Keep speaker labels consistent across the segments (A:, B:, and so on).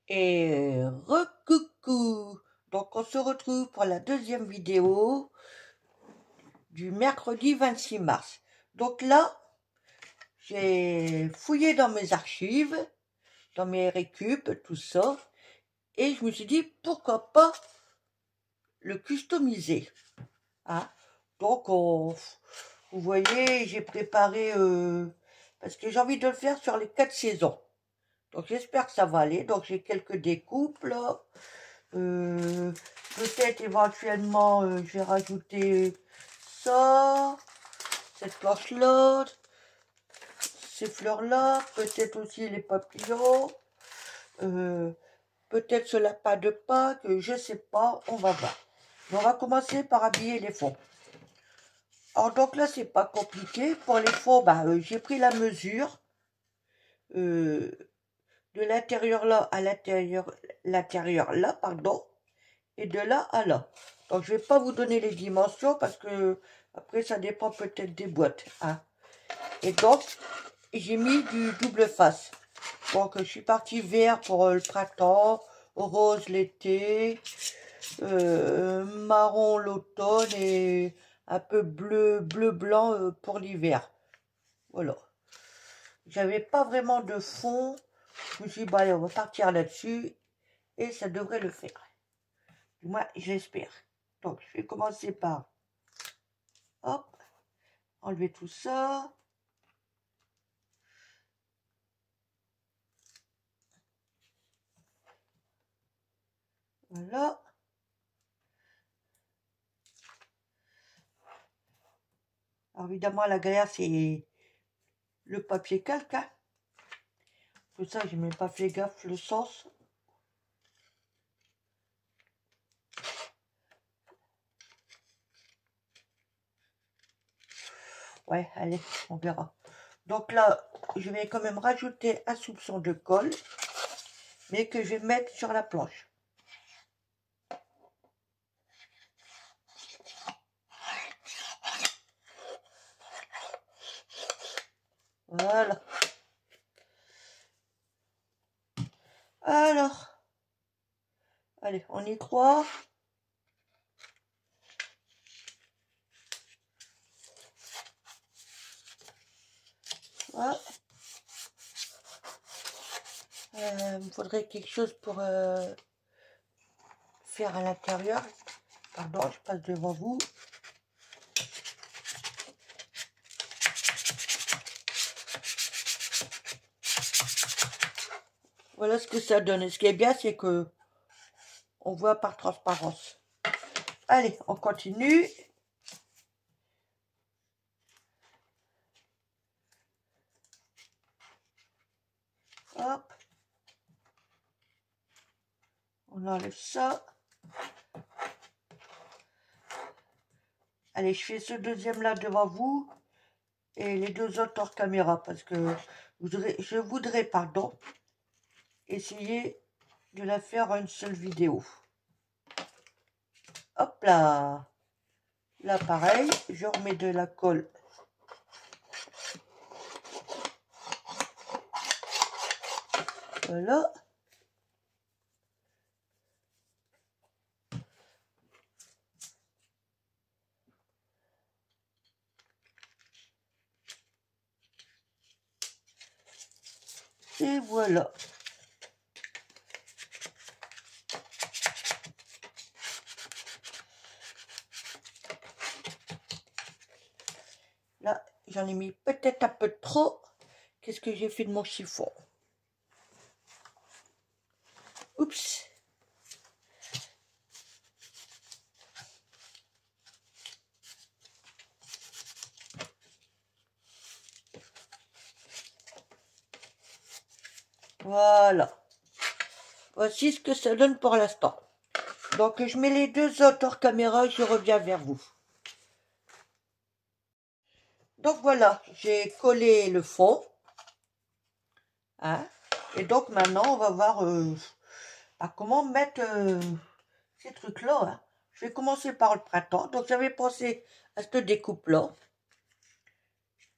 A: Et recoucou. Donc on se retrouve pour la deuxième vidéo du mercredi 26 mars. Donc là, j'ai fouillé dans mes archives, dans mes récup, tout ça, et je me suis dit pourquoi pas le customiser. Hein. Donc vous voyez, j'ai préparé parce que j'ai envie de le faire sur les 4 saisons. Donc j'espère que ça va aller. Donc j'ai quelques découpes là. Peut-être éventuellement je vais rajouter ça, cette planche là, ces fleurs là, peut-être aussi les papillons, peut-être ce lapin de Pâques, je sais pas, on va voir. Mais on va commencer par habiller les fonds. Alors donc là c'est pas compliqué. Pour les fonds, j'ai pris la mesure de l'intérieur là à l'intérieur là, pardon. Et de là à là. Donc je vais pas vous donner les dimensions parce que après ça dépend peut-être des boîtes. Hein. Et donc j'ai mis du double face. Donc je suis partie vert pour le printemps, rose l'été, marron l'automne et un peu bleu blanc pour l'hiver. Voilà. J'avais pas vraiment de fond. Je me suis dit, allez, on va partir là-dessus et ça devrait le faire. Moi, j'espère. Donc, je vais commencer par, hop, enlever tout ça. Voilà. Alors, évidemment, la galère, c'est le papier calque. Hein. Tout ça, j'ai même pas fait gaffe le sens. Ouais, allez, on verra. Donc là, je vais quand même rajouter un soupçon de colle, mais que je vais mettre sur la planche. Voilà. Alors, allez, on y croit. Voilà. Il me faudrait quelque chose pour faire à l'intérieur. Pardon, je passe devant vous. Voilà ce que ça donne. Et ce qui est bien, c'est que on voit par transparence. Allez, on continue. Hop. On enlève ça. Allez, je fais ce deuxième là devant vous. Et les deux autres hors caméra. Parce que je voudrais, pardon, essayer de la faire en une seule vidéo. Hop là. Là, pareil. Je remets de la colle. Voilà. Et voilà. Là, j'en ai mis peut-être un peu trop. Qu'est-ce que j'ai fait de mon chiffon? Oups. Voilà. Voici ce que ça donne pour l'instant. Donc, je mets les deux autres hors caméra et je reviens vers vous. Donc, voilà, j'ai collé le fond. Hein, et donc, maintenant, on va voir comment mettre ces trucs-là. Hein. Je vais commencer par le printemps. Donc, j'avais pensé à cette découpe-là.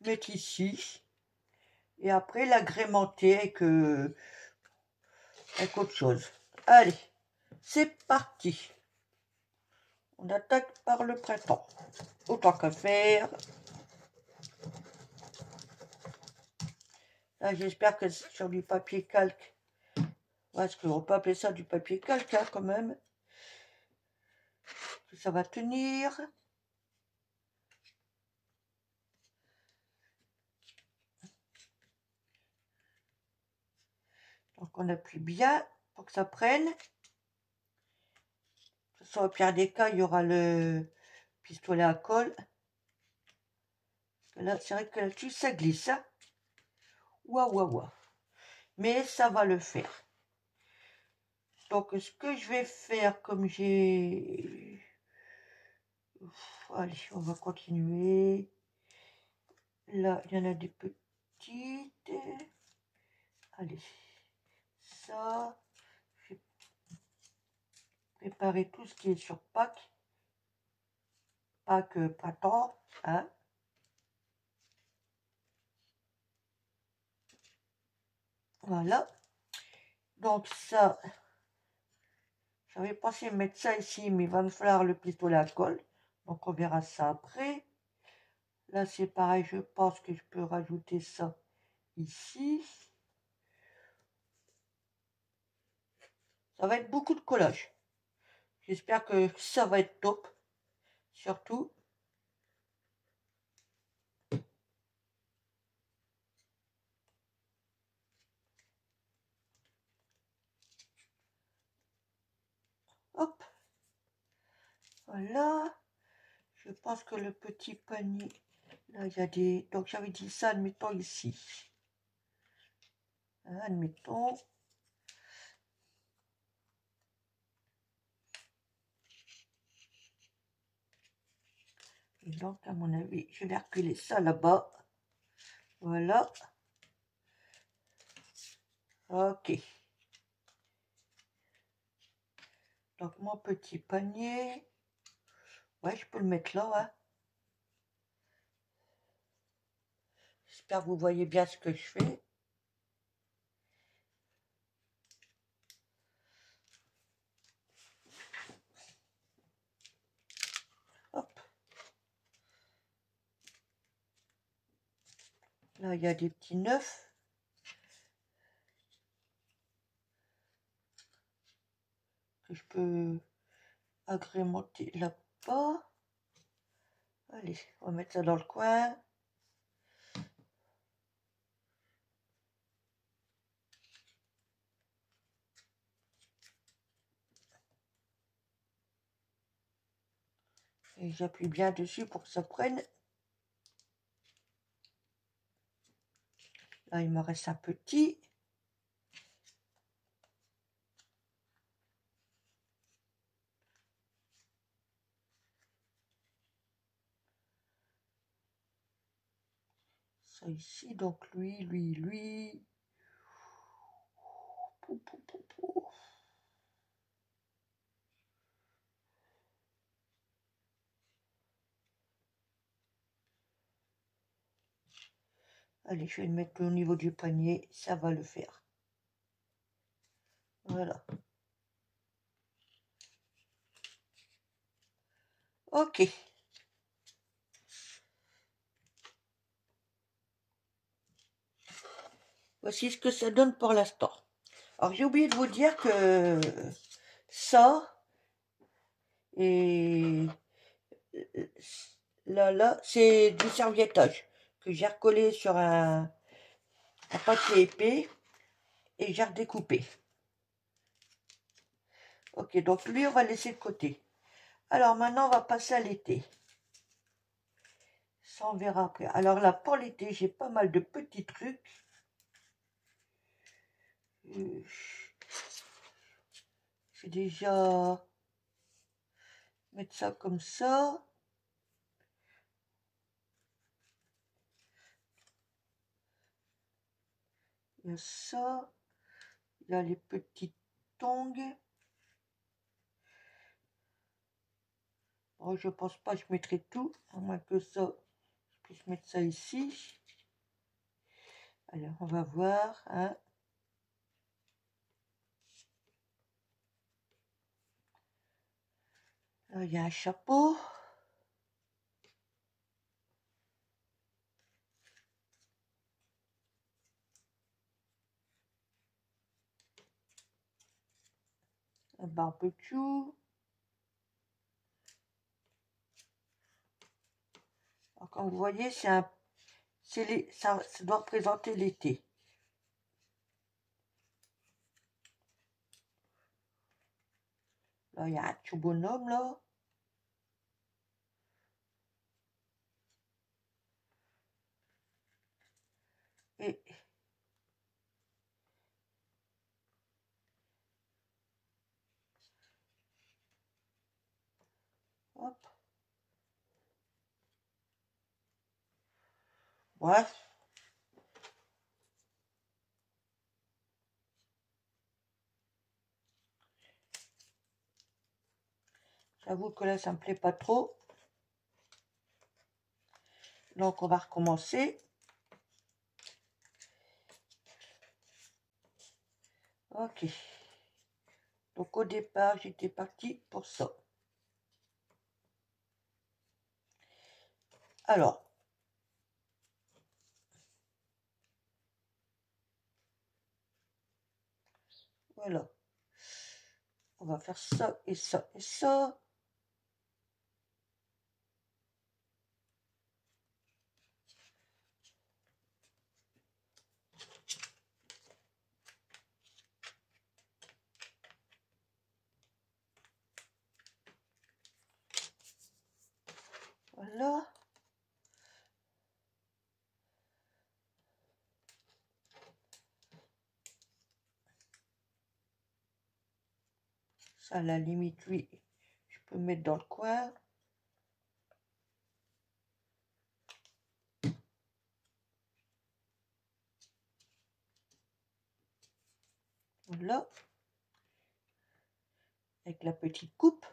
A: Mettre ici. Et après, l'agrémenter avec avec autre chose. Allez, c'est parti. On attaque par le printemps. Autant qu'à faire. Là, j'espère que sur du papier calque, parce qu'on peut appeler ça du papier calque, hein, quand même, que ça va tenir. Donc, on appuie bien pour que ça prenne. Au pire des cas, il y aura le pistolet à colle. Là, c'est vrai que là-dessus, ça glisse. Hein. Waouh, waouh, waouh. Mais ça va le faire. Donc, ce que je vais faire, comme j'ai... Allez, on va continuer. Là, il y en a des petites. Allez, ça. Je vais préparer tout ce qui est sur Pâques. Pâques printemps. Hein. Voilà. Donc ça, j'avais pensé mettre ça ici, mais il va me falloir le pistolet à colle. Donc on verra ça après. Là c'est pareil, je pense que je peux rajouter ça ici. Ça va être beaucoup de collage. J'espère que ça va être top. Surtout. Hop. Voilà. Je pense que le petit panier, là il y a des... Donc j'avais dit ça, admettons ici. Admettons. Et donc à mon avis, je vais reculer ça là-bas. Voilà. Ok. Donc mon petit panier. Ouais, je peux le mettre là, hein. J'espère que vous voyez bien ce que je fais. Hop. Là, il y a des petits neufs. Que je peux agrémenter là-bas. Allez, on va mettre ça dans le coin. Et j'appuie bien dessus pour que ça prenne. Là, il me reste un petit. Ça ici, donc lui. Pou, pou, pou, pou. Allez, je vais le mettre au niveau du panier, ça va le faire. Voilà. Ok. Voici ce que ça donne pour l'instant. Alors, j'ai oublié de vous dire que ça et là, c'est du serviettage que j'ai recollé sur un papier épais et j'ai redécoupé. Ok, donc lui, on va laisser de côté. Alors maintenant, on va passer à l'été. Ça, on verra après. Alors là, pour l'été, j'ai pas mal de petits trucs. Je vais déjà mettre ça comme ça. Il y a ça. Il y a les petites tongs. Oh, je pense pas que je mettrai tout, à moins que ça, je puisse mettre ça ici. Alors, on va voir. Hein. Là, il y a un chapeau. Un barbecue. Alors, comme vous voyez, ça doit représenter l'été. Là, il y a un petit bonhomme, là. Et hop. Bref. J'avoue que là, ça me plaît pas trop. Donc, on va recommencer. Ok. Donc, au départ, j'étais parti pour ça. Alors. Voilà. On va faire ça et ça et ça. Voilà. Ça, à la limite, oui, je peux mettre dans le coin. Voilà. Avec la petite coupe.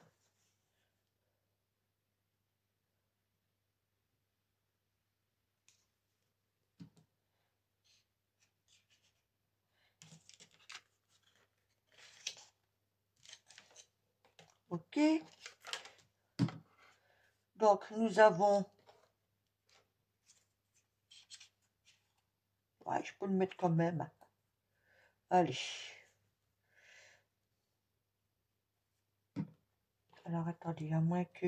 A: Ok. Donc, nous avons... Ouais, je peux le mettre quand même. Allez. Alors, attendez, à moins que...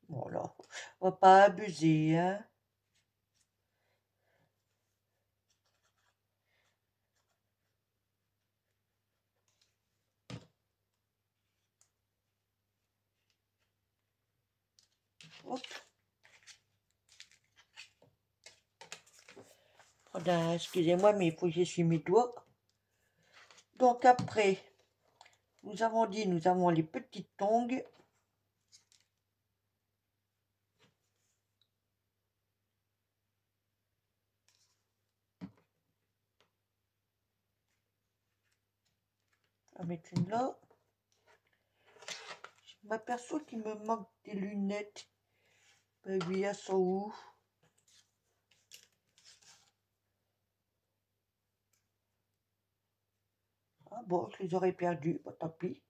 A: Bon, là, on va pas abuser, hein. Hop. Excusez-moi, mais il faut que j'essuie mes doigts. Donc, après, nous avons dit, nous avons les petites tongs. On va mettre une là. Je m'aperçois qu'il me manque des lunettes. Ben oui, elles sont où? Ah bon, je les aurais perdues. Bon, tant pis.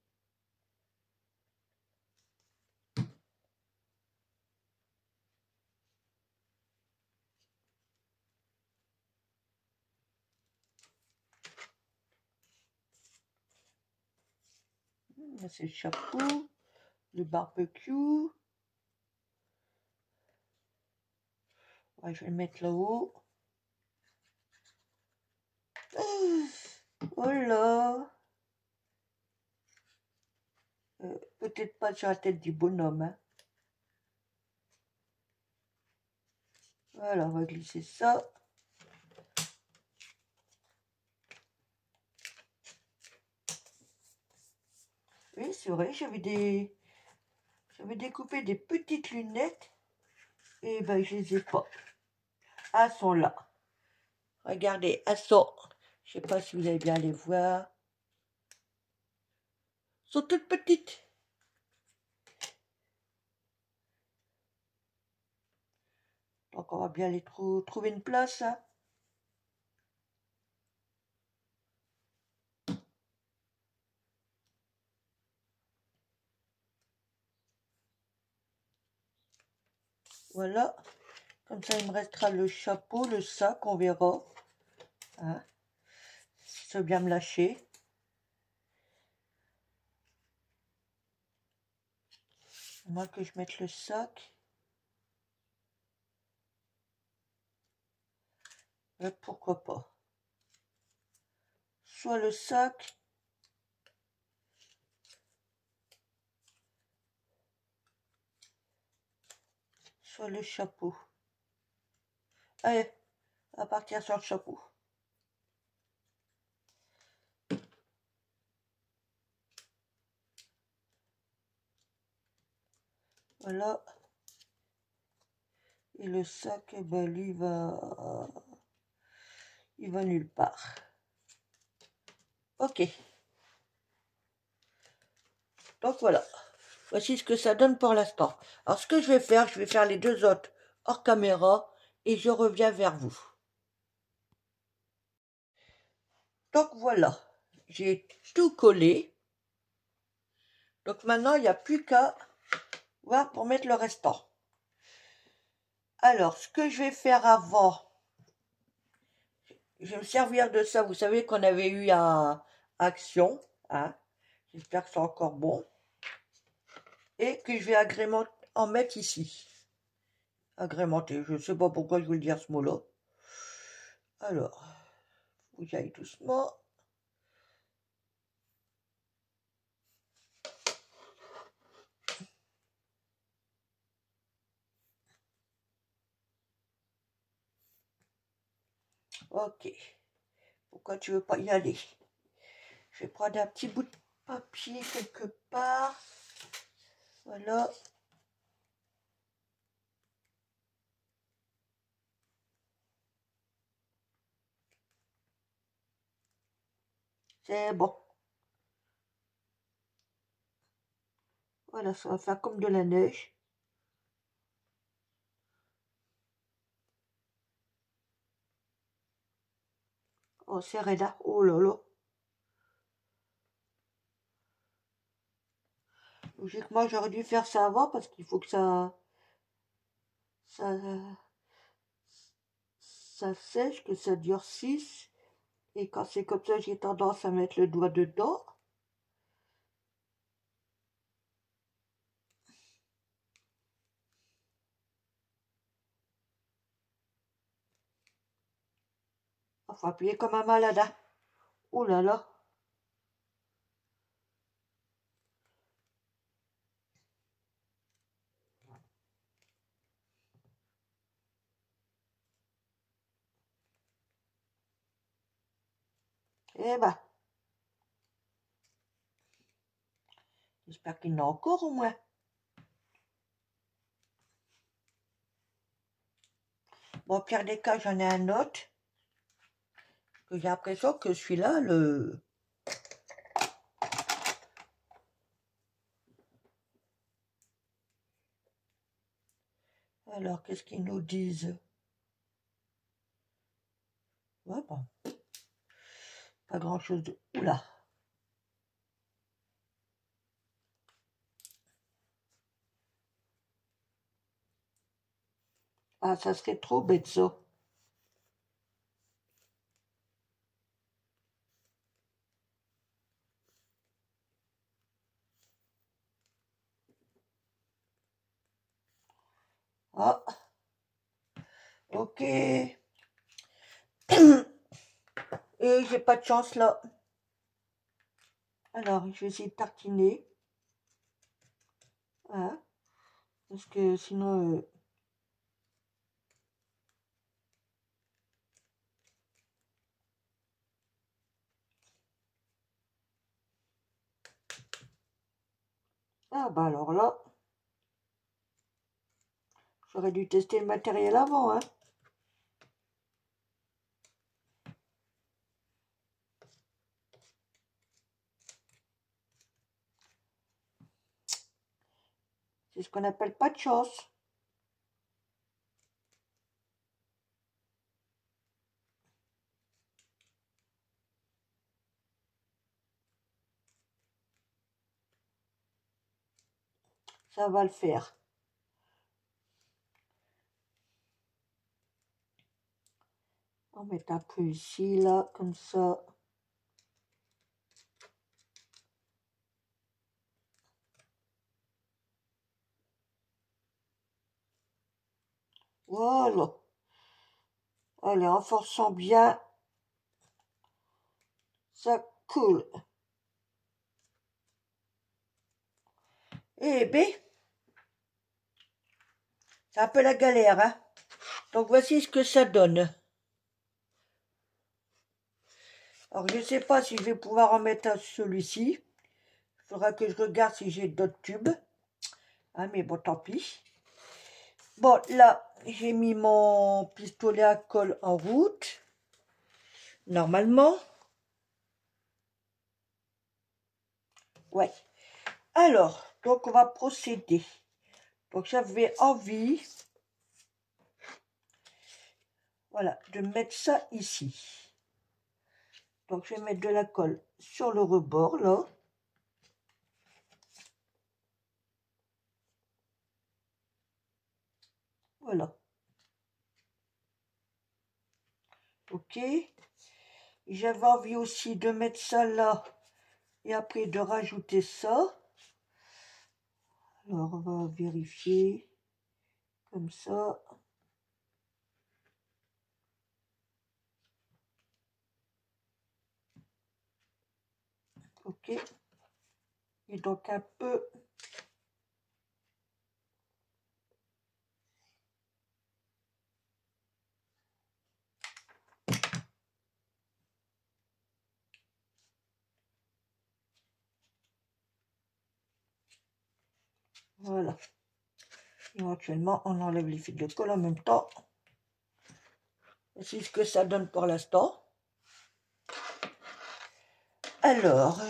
A: Là, c'est le chapeau, le barbecue. Ouais, je vais le mettre là-haut. Oh là! Peut-être pas sur la tête du bonhomme. Hein. Voilà, on va glisser ça. Oui, c'est vrai, j'avais découpé des petites lunettes. Et ben, je les ai pas. Elles sont là. Regardez, elles sont. Je sais pas si vous allez bien les voir. Elles sont toutes petites. Donc, on va bien les trouver une place. Hein. Voilà. Comme ça, il me restera le chapeau, le sac, on verra. Hein, si ça veut bien me lâcher. Moi que je mette le sac. Pourquoi pas. Soit le sac. Soit le chapeau. Allez, on va partir sur le chapeau. Voilà. Et le sac, eh ben, lui, il va nulle part. Ok. Donc voilà. Voici ce que ça donne pour l'instant. Alors ce que je vais faire les deux autres hors caméra et je reviens vers vous. Donc voilà. J'ai tout collé. Donc maintenant, il n'y a plus qu'à voir pour mettre le restant. Alors, ce que je vais faire avant, je vais me servir de ça. Vous savez qu'on avait eu à Action. Hein, j'espère que c'est encore bon. Et que je vais agrémenter, en mettre ici. Agrémenter, je ne sais pas pourquoi je voulais dire ce mot-là. Alors, faut que j'aille doucement. Ok. Pourquoi tu veux pas y aller? Je vais prendre un petit bout de papier quelque part. Voilà. C'est bon. Voilà, ça va faire comme de la neige. Oh, c'est raide. Oh là là. Logiquement, j'aurais dû faire ça avant parce qu'il faut que ça, ça sèche, que ça durcisse. Et quand c'est comme ça, j'ai tendance à mettre le doigt dedans. Faut appuyer comme un malade. Hein. Oh là là. Eh ben, j'espère qu'il y en a encore au moins. Bon, au pire des cas, j'en ai un autre. Que j'ai l'impression que celui-là, le... Alors, qu'est-ce qu'ils nous disent? Ouais, bon. Pas grand-chose de... Oula. Ah, ça serait trop bête, ça. Ah, ok. Et j'ai pas de chance, là. Alors, je vais essayer de tartiner. Hein, parce que sinon... Ah, bah alors là... J'aurais dû tester le matériel avant, hein. C'est ce qu'on appelle pas de chance. Ça va le faire. va mettre un peu ici, là, comme ça. Voilà. Allez, en forçant bien, ça coule. Eh bien, c'est un peu la galère, hein. Donc voici ce que ça donne. Alors je ne sais pas si je vais pouvoir en mettre un celui-ci. Il faudra que je regarde si j'ai d'autres tubes. Ah mais bon, tant pis. Bon, là, j'ai mis mon pistolet à colle en route. Normalement. Ouais. Alors, donc on va procéder. Donc j'avais envie, voilà, de mettre ça ici. Donc je vais mettre de la colle sur le rebord, là. Voilà. Ok. J'avais envie aussi de mettre ça là et après de rajouter ça. Alors on va vérifier comme ça. Ok. Et donc un peu. Voilà. Éventuellement, on enlève les fils de colle en même temps. C'est ce que ça donne pour l'instant. Alors,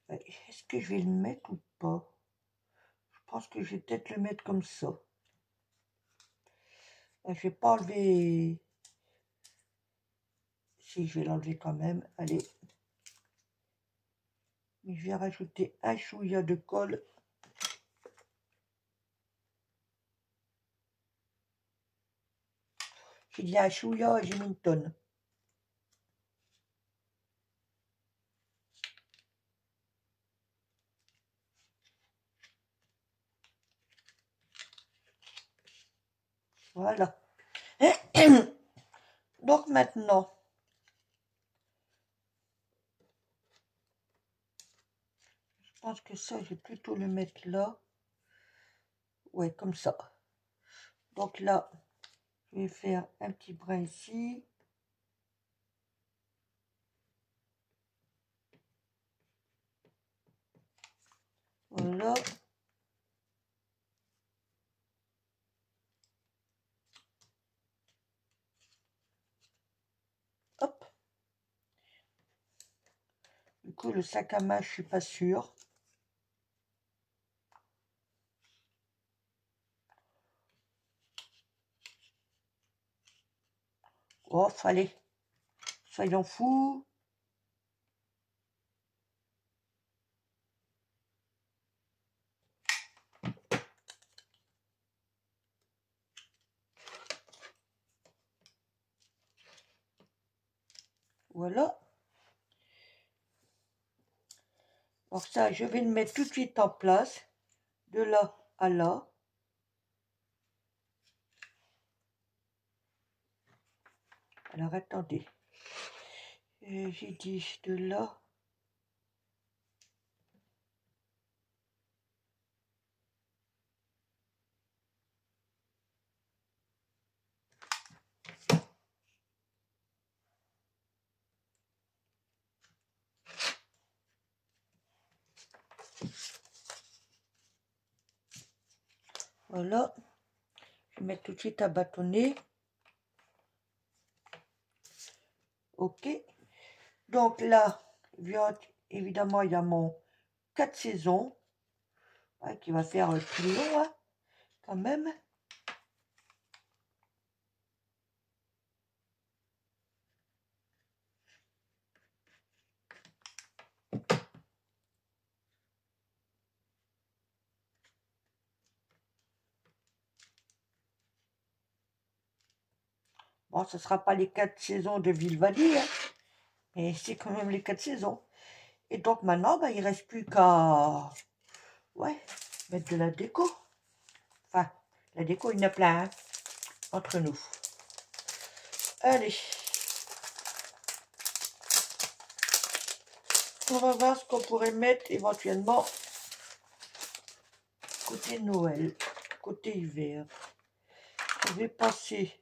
A: est-ce que je vais le mettre ou pas? Je pense que je vais peut-être le mettre comme ça. Je vais pas enlever. Si, je vais l'enlever quand même. Allez. Mais je vais rajouter un chouïa de colle. J'ai dit un chouïa, j'ai mis une tonne. Voilà. Donc maintenant, je pense que ça, je vais plutôt le mettre là. Ouais, comme ça. Donc là, je vais faire un petit brin ici. Voilà. Hop. Du coup, le sac à main, je suis pas sûre. Oh, allez. Soyons fous. Voilà. Donc ça, je vais le mettre tout de suite en place. De là à là. Alors, attendez. J'ai dit de là. Voilà. Je vais mettre tout de suite à bâtonner. Ok. Donc là, évidemment, il y a mon 4 saisons. Hein, qui va faire plus long, hein, quand même. Bon, ce ne sera pas les 4 saisons de Vilvani, hein, mais c'est quand même les 4 saisons. Et donc maintenant, bah, il ne reste plus qu'à ouais, mettre de la déco. Enfin, la déco, il y en a plein, hein, entre nous. Allez. On va voir ce qu'on pourrait mettre éventuellement côté Noël, côté hiver. Je vais passer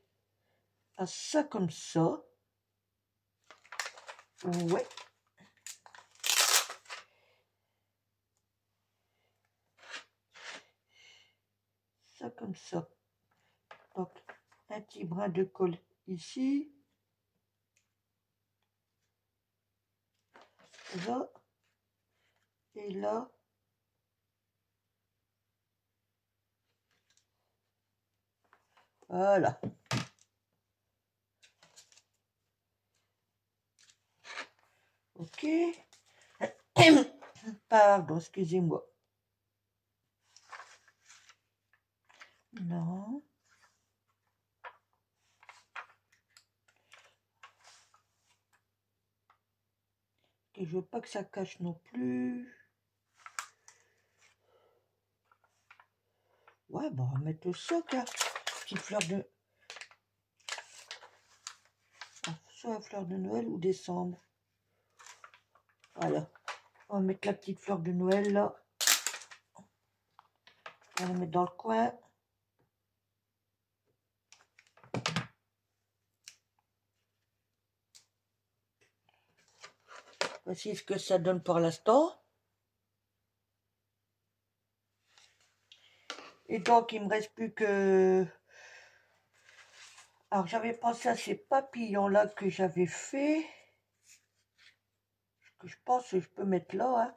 A: à ça comme ça. Ouais. Ça comme ça. Donc, un petit brin de colle ici. Là. Et là. Voilà. Ok. Pardon, excusez-moi. Non. Et je veux pas que ça cache non plus. Ouais, bon, on va mettre le soc, là. Petite fleur de... soit la fleur de Noël ou décembre. Voilà. On va mettre la petite fleur de Noël, là. On va la mettre dans le coin. Voici ce que ça donne pour l'instant. Et donc, il me reste plus que... Alors, j'avais pensé à ces papillons-là que j'avais fait. Que je pense que je peux mettre là. Hein.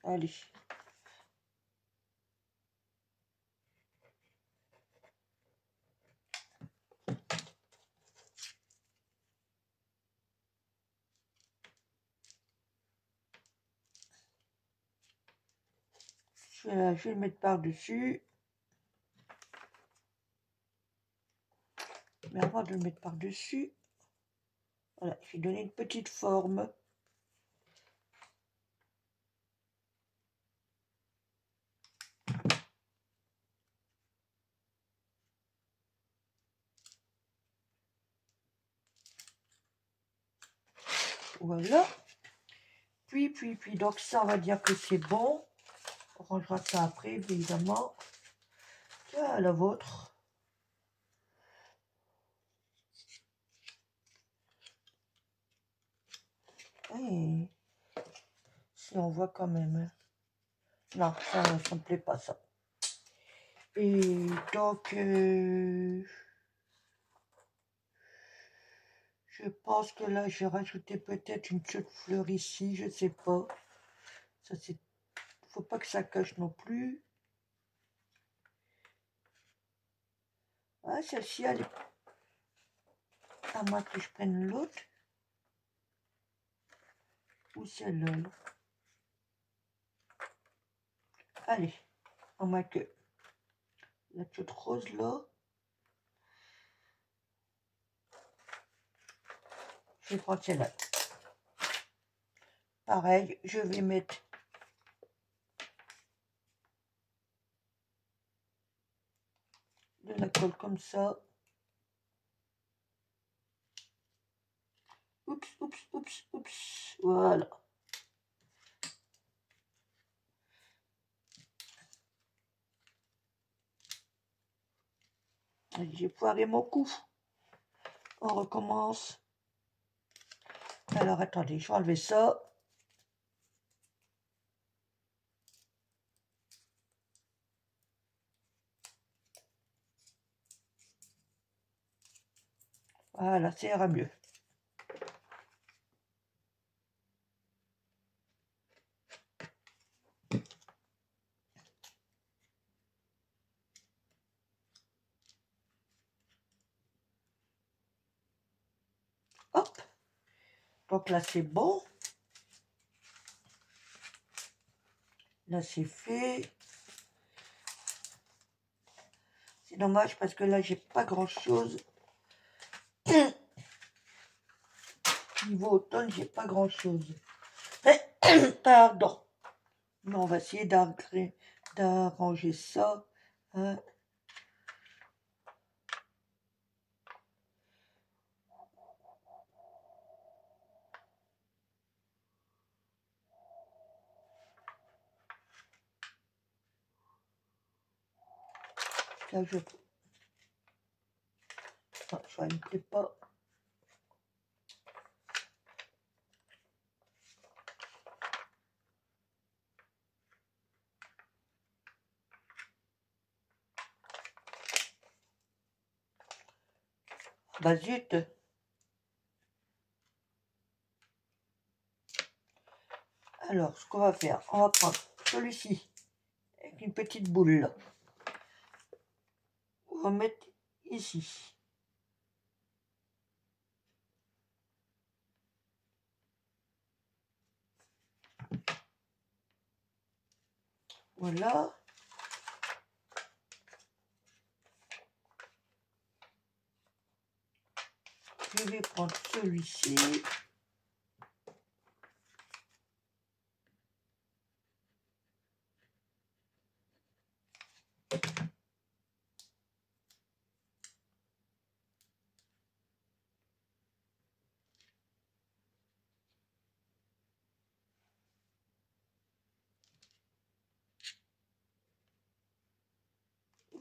A: Allez. Je vais le mettre par-dessus. Mais avant de le mettre par-dessus, voilà, je vais donner une petite forme. Voilà. Puis, donc ça, on va dire que c'est bon. On rangera ça après, évidemment. Tiens, la vôtre. Hey. Si on voit quand même. Hein. Non, ça ne me plaît pas, ça. Et donc, je pense que là, j'ai rajouté peut-être une petite fleur ici, je sais pas. Ça, c'est... Faut pas que ça cache non plus. Ah, celle-ci, elle est... À moins que je prenne l'autre. Ou celle-là. Allez, à moins que... La toute rose, là. Je vais prendre celle-là. Pareil, je vais mettre de la colle comme ça. Oups, oups, oups, oups. Voilà. J'ai foiré mon coup. On recommence. Alors, attendez, je vais enlever ça. Voilà, ça ira mieux. Hop. Donc là, c'est bon. Là, c'est fait. C'est dommage parce que là, j'ai pas grand-chose. Niveau automne, j'ai pas grand-chose. Pardon. Mais on va essayer d'arranger ça. Hein. Là, non, ça ne me plaît pas. Bah zut. Alors, ce qu'on va faire, on va prendre celui-ci avec une petite boule là. On va mettre ici. Voilà. Je vais prendre celui-ci.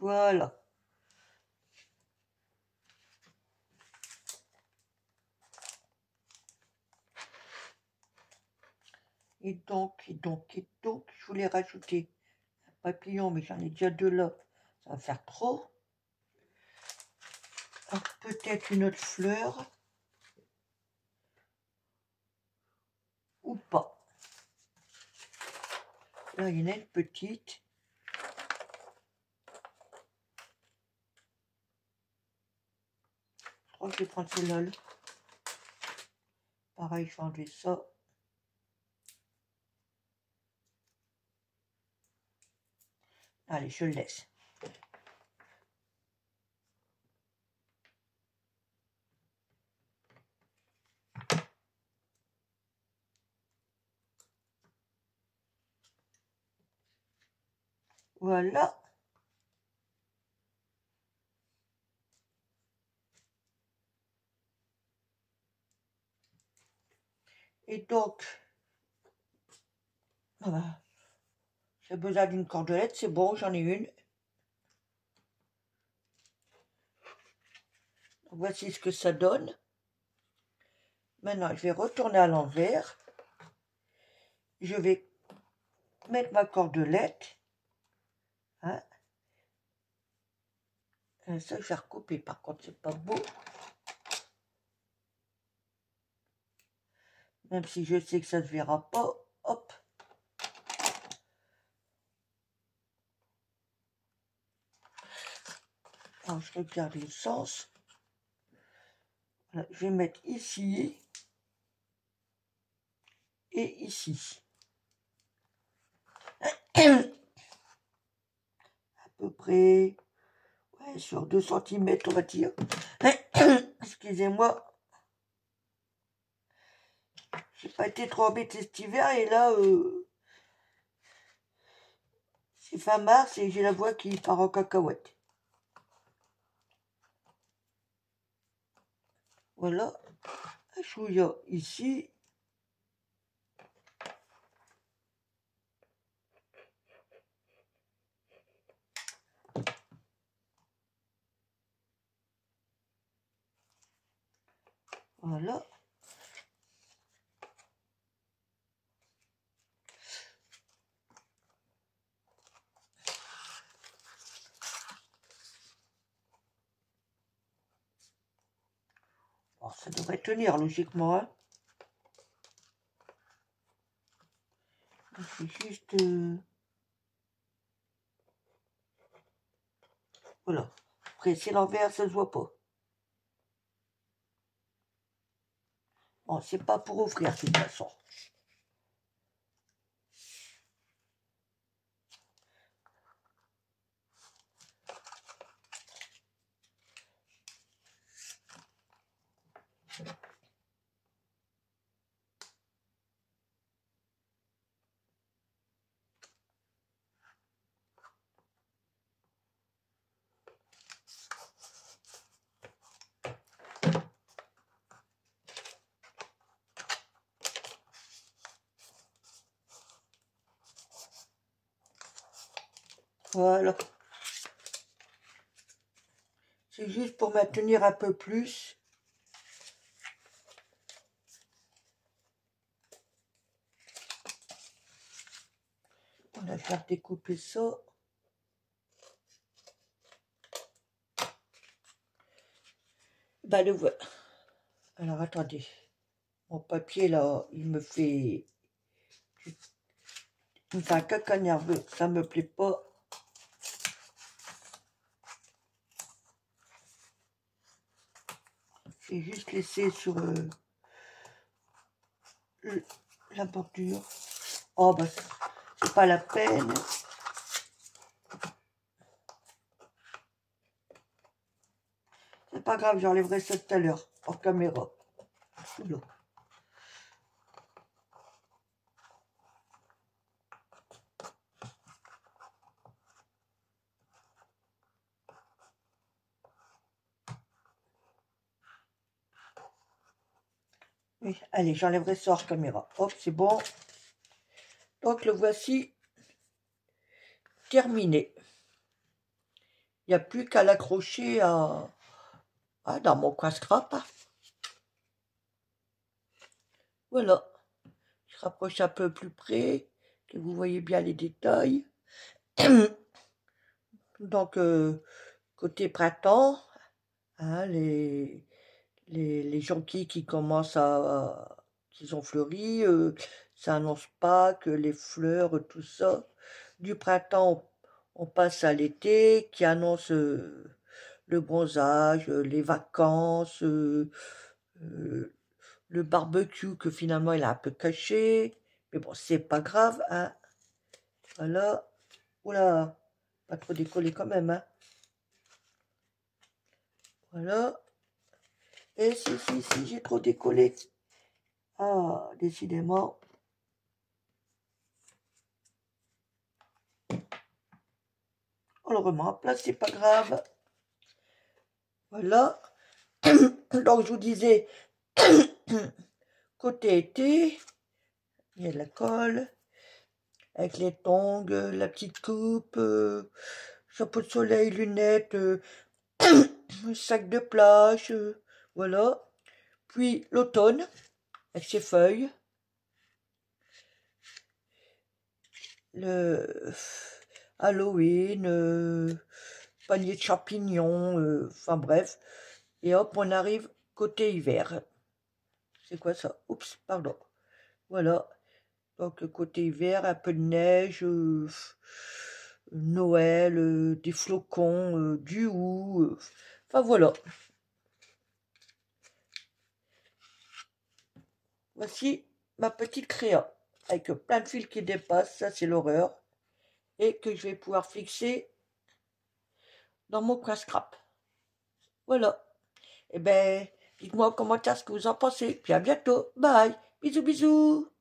A: Voilà. Et donc, je voulais rajouter un papillon, mais j'en ai déjà deux là. Ça va faire trop. Peut-être une autre fleur. Ou pas. Là, il y en a une petite. Je crois que je vais prendre celle-là. Pareil, je vais enlever ça. Allez, je le laisse. Voilà. Et donc, voilà. J'ai besoin d'une cordelette, c'est bon, j'en ai une. Donc, voici ce que ça donne. Maintenant, je vais retourner à l'envers. Je vais mettre ma cordelette. Hein. Et ça, je vais recouper. Par contre, c'est pas beau. Même si je sais que ça ne se verra pas. Hop. Alors, je regarde le sens. Voilà, je vais mettre ici. Et ici. À peu près. Ouais, sur 2 cm, on va dire. Excusez-moi. J'ai pas été trop embêté cet hiver et là, c'est fin mars et j'ai la voix qui part en cacahuète. Voilà. Un chouïa ici. Voilà. Alors, ça devrait tenir logiquement. Hein. C'est juste... Voilà. Après, c'est l'envers, ça se voit pas. Bon, c'est pas pour ouvrir de toute façon. Voilà. C'est juste pour maintenir un peu plus. On va faire découper ça. Ben le voilà. Alors attendez. Mon papier là, il me fait un caca nerveux. Ça me plaît pas. J'ai juste laissé sur la bordure. Oh bah c'est pas la peine. C'est pas grave, j'enlèverai ça tout à l'heure en caméra. Oula. Oui, allez, j'enlèverai ça hors caméra. Hop, c'est bon. Donc, le voici terminé. Il n'y a plus qu'à l'accrocher dans mon coin scrap. Voilà. Je rapproche un peu plus près, que vous voyez bien les détails. Donc, côté printemps, hein, les jonquilles qui commencent qui ont fleuri, ça annonce pas que les fleurs, tout ça. Du printemps, on passe à l'été, qui annonce le bronzage, les vacances, le barbecue que finalement il a un peu caché. Mais bon, c'est pas grave, hein. Voilà. Oula, pas trop décollé quand même, hein. Voilà. Et si, j'ai trop décollé. Ah, décidément. On le remet en place, c'est pas grave. Voilà. Donc, je vous disais, côté été, il y a de la colle, avec les tongs, la petite coupe, chapeau de soleil, lunettes, sac de plage, voilà. Puis l'automne, avec ses feuilles, le Halloween, panier de champignons, enfin bref. Et hop, on arrive côté hiver. C'est quoi ça? Oups, pardon. Voilà. Donc côté hiver, un peu de neige, Noël, des flocons, du houx. Enfin voilà. Voici ma petite créa. Avec plein de fils qui dépassent, ça c'est l'horreur. Et que je vais pouvoir fixer dans mon coin scrap. Voilà. Eh ben, dites-moi en commentaire ce que vous en pensez. Puis à bientôt. Bye. Bisous, bisous.